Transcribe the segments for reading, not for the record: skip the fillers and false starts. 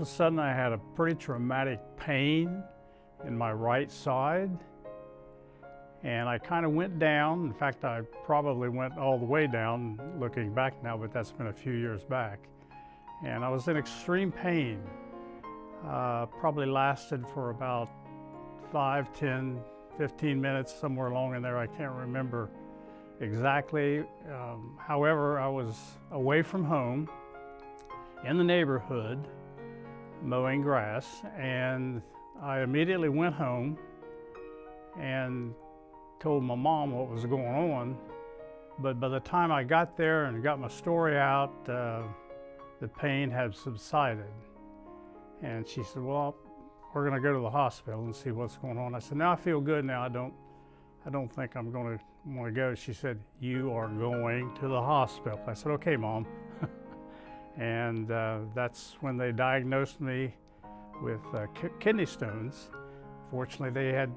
sudden I had a pretty traumatic pain in my right side, and I kind of went down. In fact, I probably went all the way down looking back now, but that's been a few years back. And I was in extreme pain. Probably lasted for about 5, 10, 15 minutes, somewhere along in there. I can't remember exactly. However, I was away from home in the neighborhood mowing grass, and I immediately went home and told my mom what was going on. But by the time I got there and got my story out, the pain had subsided. And she said, well, we're gonna go to the hospital and see what's going on. I said, no, I feel good now. I don't think I'm gonna wanna go. She said, you are going to the hospital. I said, okay, Mom. And that's when they diagnosed me with kidney stones. Fortunately, they had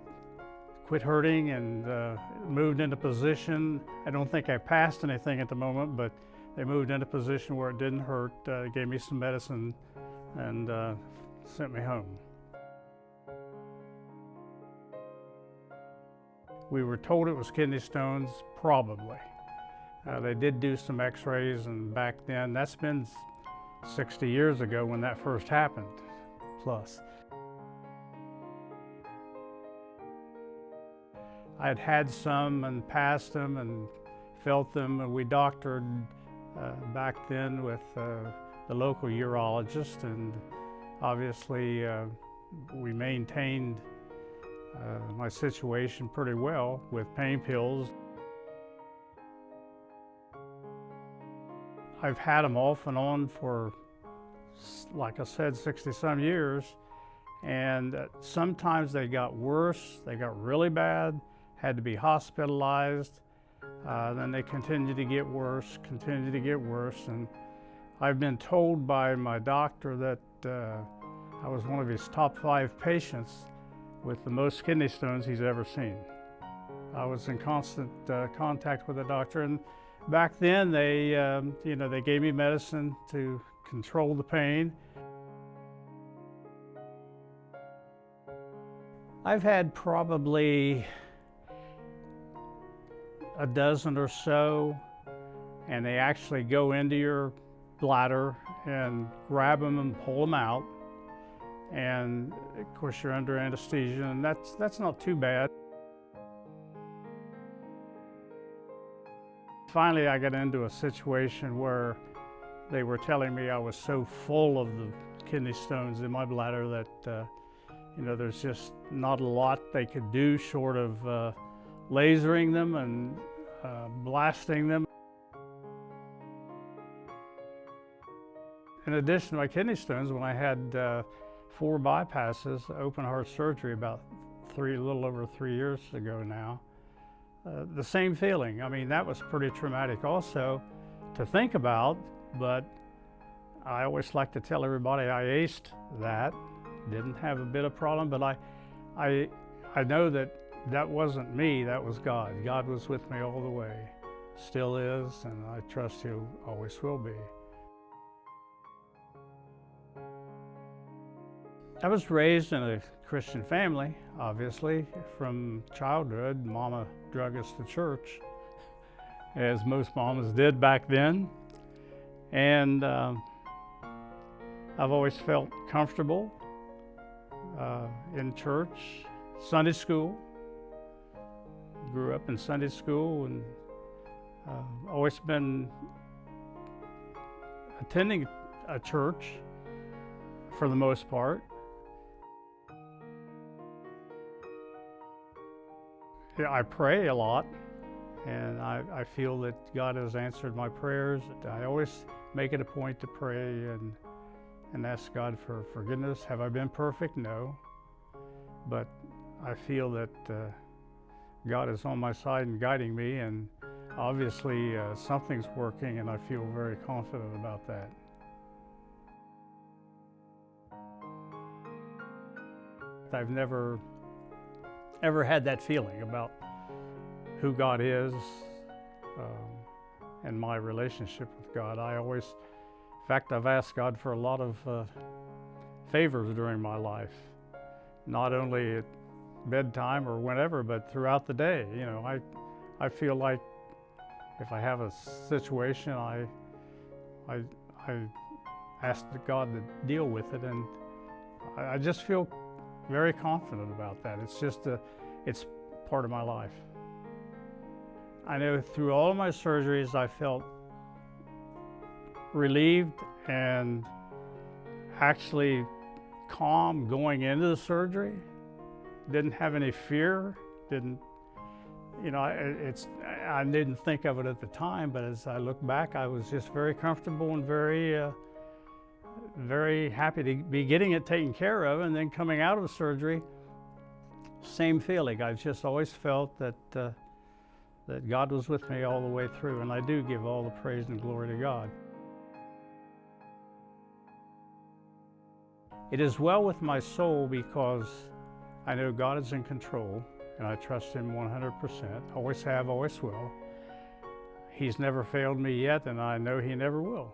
quit hurting and moved into position. I don't think I passed anything at the moment, but they moved into position where it didn't hurt, gave me some medicine, and sent me home. We were told it was kidney stones, probably. They did do some x-rays, and back then, that's been 60 years ago when that first happened, plus. I had had some and passed them and felt them, and we doctored back then with the local urologist, and obviously we maintained my situation pretty well with pain pills. I've had them off and on for, like I said, 60-some years, and sometimes they got worse, they got really bad, had to be hospitalized, then they continued to get worse, and I've been told by my doctor that I was one of his top 5 patients with the most kidney stones he's ever seen. I was in constant contact with the doctor, and back then they gave me medicine to control the pain. I've had probably a dozen or so, and they actually go into your bladder and grab them and pull them out. And of course you're under anesthesia, and that's not too bad. Finally, I got into a situation where they were telling me I was so full of the kidney stones in my bladder that there's just not a lot they could do short of lasering them and blasting them. In addition to my kidney stones, when I had 4 bypasses, open heart surgery about a little over 3 years ago now, the same feeling. I mean, that was pretty traumatic also to think about, but I always like to tell everybody I aced that, didn't have a bit of problem, but I know that wasn't me, that was God. God was with me all the way, still is, and I trust He'll always will be. I was raised in a Christian family, obviously. From childhood, Mama drug us to church, as most mamas did back then. And I've always felt comfortable in church. Sunday school, grew up in Sunday school, and always been attending a church for the most part. I pray a lot, and I feel that God has answered my prayers. I always make it a point to pray and ask God for forgiveness. Have I been perfect? No. But I feel that God is on my side and guiding me, and obviously something's working, and I feel very confident about that. I've never ever had that feeling about who God is and my relationship with God. In fact, I've asked God for a lot of favors during my life, not only at bedtime or whenever, but throughout the day. You know, I feel like if I have a situation, I ask God to deal with it, and I just feel very confident about that. It's part of my life. I know through all of my surgeries, I felt relieved and actually calm going into the surgery. Didn't have any fear. You know, I didn't think of it at the time, but as I look back, I was just very comfortable and very happy to be getting it taken care of. And then coming out of surgery, same feeling. I've just always felt that God was with me all the way through, and I do give all the praise and glory to God. It is well with my soul because I know God is in control, and I trust Him 100%. Always have, always will. He's never failed me yet, and I know He never will.